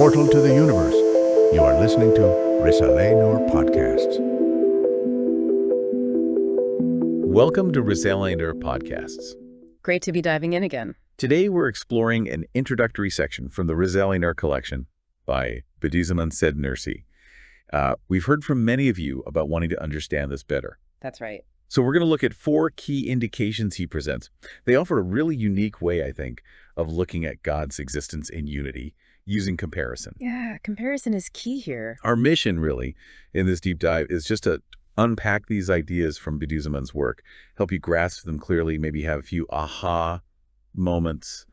portal to the universe. You are listening to Risale Podcasts. Welcome to Risale Podcasts. Great to be diving in again. Today we're exploring an introductory section from the Risale collection by Bediüzzaman Said Nursi. We've heard from many of you about wanting to understand this better. That's right. So we're going to look at 4 key indications he presents. They offer a really unique way, I think, of looking at God's existence in unity using comparison. Yeah, comparison is key here. Our mission, really, in this deep dive is just to unpack these ideas from Bediüzzaman's work, help you grasp them clearly, maybe have a few aha moments,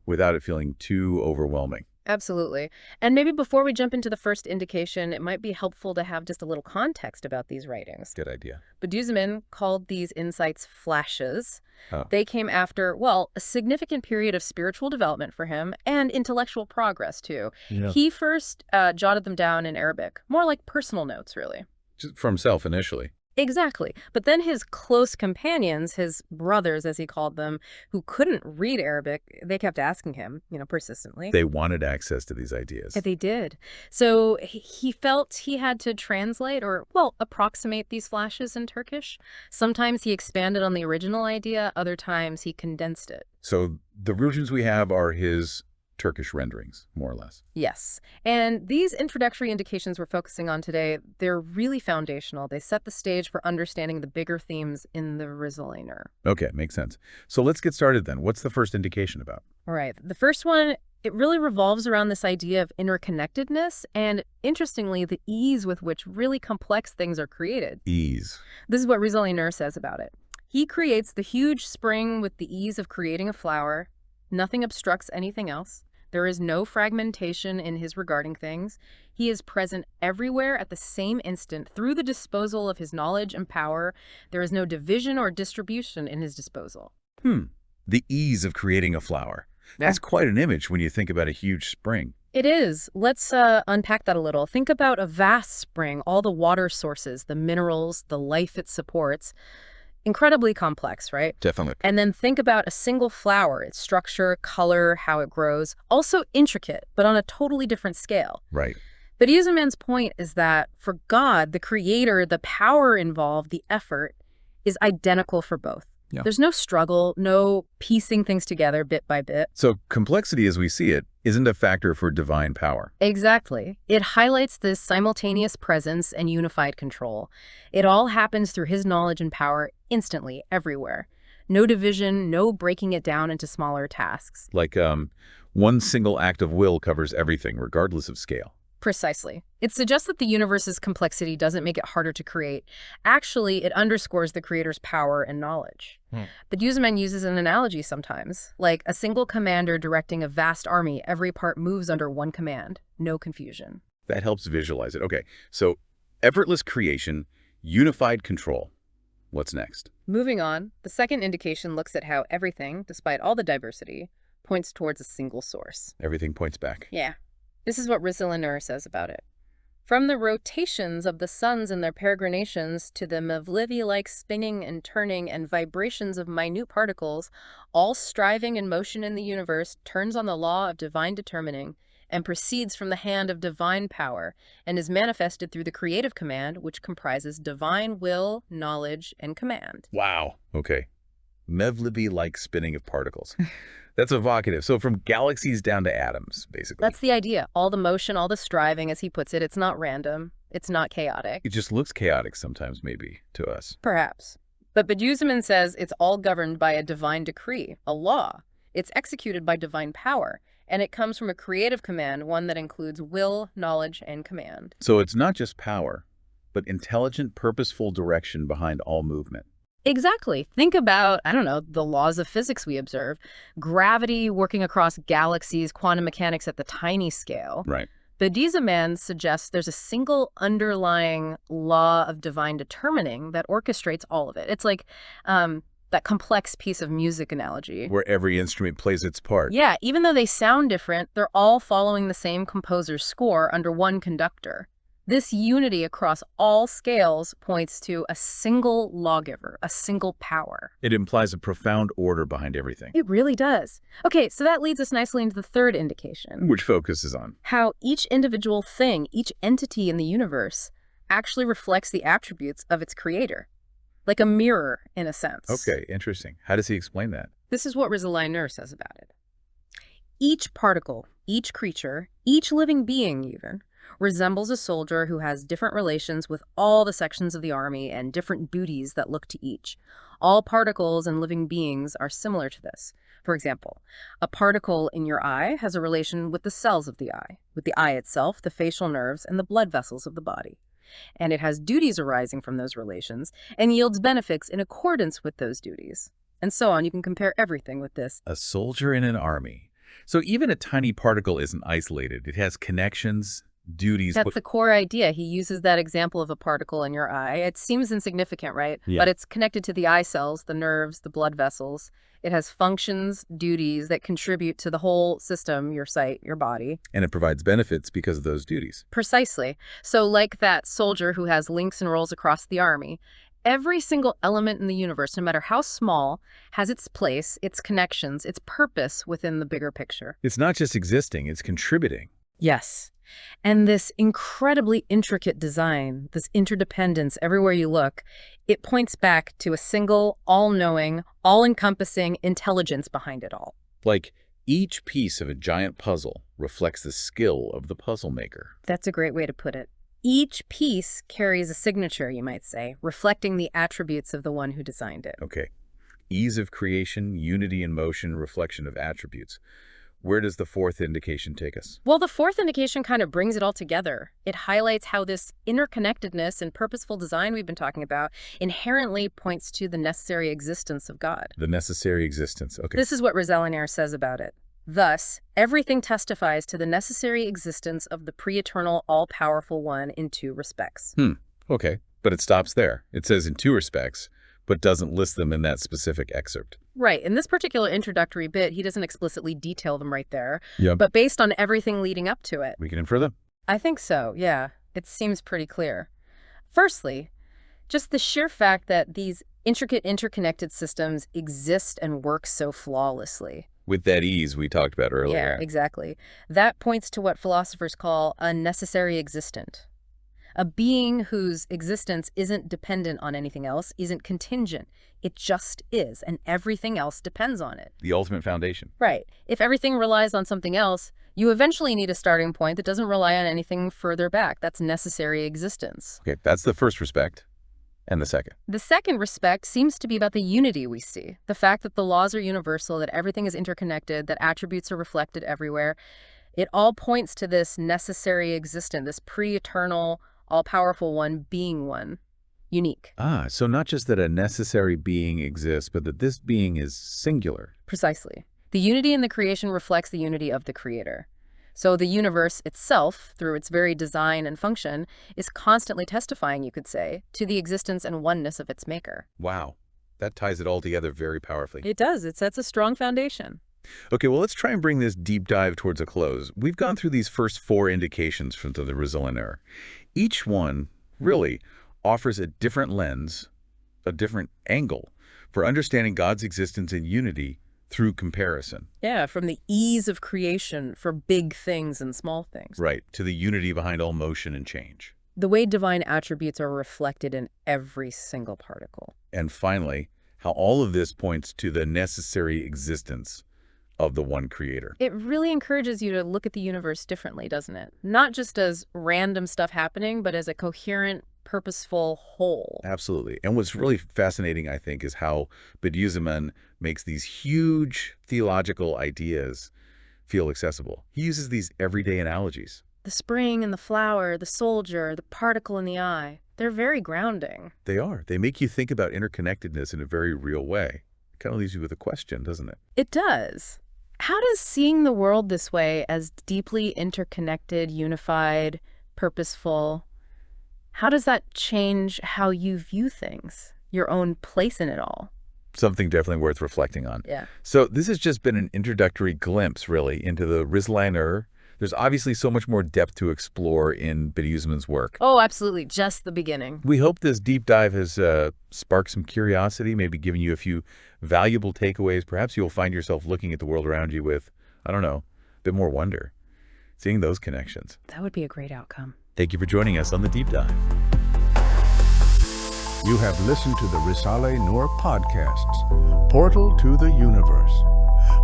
without it feeling too overwhelming. Absolutely. And maybe before we jump into the first indication, it might be helpful to have just a little context about these writings. Good idea. Bediüzzaman called these insights flashes. Oh. They came after, well, a significant period of spiritual development for him and intellectual progress, too. Yeah. He first jotted them down in Arabic, more like personal notes, really. Just for himself initially. Exactly. But then his close companions, his brothers, as he called them, who couldn't read Arabic, they kept asking him, persistently. They wanted access to these ideas. Yeah, they did. So he felt he had to translate or, approximate these flashes in Turkish. Sometimes he expanded on the original idea. Other times he condensed it. So the versions we have are his Turkish renderings, more or less. Yes. And these introductory indications we're focusing on today, they're really foundational. They set the stage for understanding the bigger themes in the Risale. Okay, makes sense. So let's get started then. What's the first indication about? All right. The first one, it really revolves around this idea of interconnectedness and, interestingly, the ease with which really complex things are created. Ease. This is what Risale says about it. He creates the huge spring with the ease of creating a flower. Nothing obstructs anything else. There is no fragmentation in his regarding things. He is present everywhere at the same instant through the disposal of his knowledge and power. There is no division or distribution in his disposal. The ease of creating a flower. That's quite an image when you think about a huge spring. It is. Let's unpack that a little. Think about a vast spring, all the water sources, the minerals, the life it supports. Incredibly complex, right? Definitely. And then think about a single flower, its structure, color, how it grows. Also intricate, but on a totally different scale. Right. But Bediüzzaman's point is that for God, the creator, the power involved, the effort, is identical for both. Yeah. There's no struggle, no piecing things together bit by bit. So complexity as we see it isn't a factor for divine power. Exactly. It highlights this simultaneous presence and unified control. It all happens through his knowledge and power instantly, everywhere. No division, no breaking it down into smaller tasks. Like one single act of will covers everything, regardless of scale. Precisely. It suggests that the universe's complexity doesn't make it harder to create. Actually, it underscores the creator's power and knowledge. Bediüzzaman uses an analogy sometimes, like a single commander directing a vast army. Every part moves under one command. No confusion. That helps visualize it. Okay, so effortless creation, unified control. What's next? Moving on, the second indication looks at how everything, despite all the diversity, points towards a single source. Everything points back. Yeah. This is what Risale says about it. From the rotations of the suns and their peregrinations to the Mevlevi-like spinning and turning and vibrations of minute particles, all striving in motion in the universe turns on the law of divine determining and proceeds from the hand of divine power and is manifested through the creative command, which comprises divine will, knowledge, and command. Wow. Okay. Mevlevi-like spinning of particles. That's evocative. So from galaxies down to atoms, basically. That's the idea. All the motion, all the striving, as he puts it, it's not random. It's not chaotic. It just looks chaotic sometimes, maybe, to us. Perhaps. But Bediüzzaman says it's all governed by a divine decree, a law. It's executed by divine power, and it comes from a creative command, one that includes will, knowledge, and command. So it's not just power, but intelligent, purposeful direction behind all movement. Exactly. Think about, the laws of physics we observe. Gravity working across galaxies, quantum mechanics at the tiny scale. Right. Bediüzzaman suggests there's a single underlying law of divine determining that orchestrates all of it. It's like that complex piece of music analogy. Where every instrument plays its part. Yeah, even though they sound different, they're all following the same composer's score under one conductor. This unity across all scales points to a single lawgiver, a single power. It implies a profound order behind everything, It really does. Okay, so that leads us nicely into the third indication. which focuses on How each individual thing, each entity in the universe, actually reflects the attributes of its creator. Like a mirror, in a sense. Okay, interesting. How does he explain that? This is what Risale says about it. Each particle, each creature, each living being even, resembles a soldier who has different relations with all the sections of the army and different duties that look to each. All particles and living beings are similar to this. For example, a particle in your eye has a relation with the cells of the eye itself, the facial nerves, and the blood vessels of the body. And it has duties arising from those relations and yields benefits in accordance with those duties. And so on. You can compare everything with this. A soldier in an army. So even a tiny particle isn't isolated. It has connections, duties. That's the core idea. He uses that example of a particle in your eye. It seems insignificant, right? Yeah. But it's connected to the eye cells, the nerves, the blood vessels. It has functions, duties that contribute to the whole system, your sight, your body. And it provides benefits because of those duties. Precisely. So like that soldier who has links and roles across the army, every single element in the universe, no matter how small, has its place, its connections, its purpose within the bigger picture. It's not just existing, it's contributing. Yes. And this incredibly intricate design, this interdependence everywhere you look, it points back to a single, all-knowing, all-encompassing intelligence behind it all. Like each piece of a giant puzzle reflects the skill of the puzzle maker. That's a great way to put it. Each piece carries a signature, you might say, reflecting the attributes of the one who designed it. Okay. Ease of creation, unity in motion, reflection of attributes. Where does the fourth indication take us? Well, the fourth indication kind of brings it all together. It highlights how this interconnectedness and purposeful design we've been talking about inherently points to the necessary existence of God. The necessary existence. Okay. This is what Risale says about it. Thus, everything testifies to the necessary existence of the pre-eternal, all-powerful one in two respects. Okay. But it stops there. It says in two respects, but doesn't list them in that specific excerpt. Right. In this particular introductory bit, he doesn't explicitly detail them right there. Yep. But based on everything leading up to it. We can infer them. I think so, yeah. It seems pretty clear. Firstly, just the sheer fact that these intricate interconnected systems exist and work so flawlessly. With that ease we talked about earlier. Yeah, exactly. That points to what philosophers call a necessary existent. A being whose existence isn't dependent on anything else, isn't contingent. It just is, and everything else depends on it. The ultimate foundation. Right. If everything relies on something else, you eventually need a starting point that doesn't rely on anything further back. That's necessary existence. Okay, that's the first respect. And the second. The second respect seems to be about the unity we see. The fact that the laws are universal, that everything is interconnected, that attributes are reflected everywhere. It all points to this necessary existent, this pre-eternal, all-powerful one being one. Unique. So not just that a necessary being exists, but that this being is singular. Precisely. The unity in the creation reflects the unity of the creator. So the universe itself, through its very design and function, is constantly testifying, you could say, to the existence and oneness of its maker. Wow. That ties it all together very powerfully. It does. It sets a strong foundation. Okay, well, let's try and bring this deep dive towards a close. We've gone through these first four indications from the Risale. Each one, really, offers a different lens, a different angle for understanding God's existence in unity through comparison. Yeah, from the ease of creation for big things and small things. Right, to the unity behind all motion and change. The way divine attributes are reflected in every single particle. And finally, how all of this points to the necessary existence of the one creator. It really encourages you to look at the universe differently, doesn't it? Not just as random stuff happening, but as a coherent, purposeful whole. Absolutely. And what's really fascinating, I think, is how Bediüzzaman makes these huge theological ideas feel accessible. He uses these everyday analogies. The spring and the flower, the soldier, the particle in the eye, they're very grounding. They are. They make you think about interconnectedness in a very real way. It kind of leaves you with a question, doesn't it? It does. How does seeing the world this way as deeply interconnected, unified, purposeful, how does that change how you view things, your own place in it all? Something definitely worth reflecting on. Yeah. So this has just been an introductory glimpse, really, into the Risale, There's obviously so much more depth to explore in Bediüzzaman's work. Oh, absolutely. Just the beginning. We hope this deep dive has sparked some curiosity, maybe given you a few valuable takeaways. Perhaps you'll find yourself looking at the world around you with, I don't know, a bit more wonder, seeing those connections. That would be a great outcome. Thank you for joining us on the deep dive. You have listened to the Risale Nur podcasts, Portal to the Universe.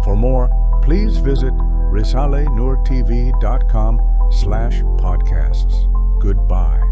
For more, please visit risalenurtv.com/podcasts. Goodbye.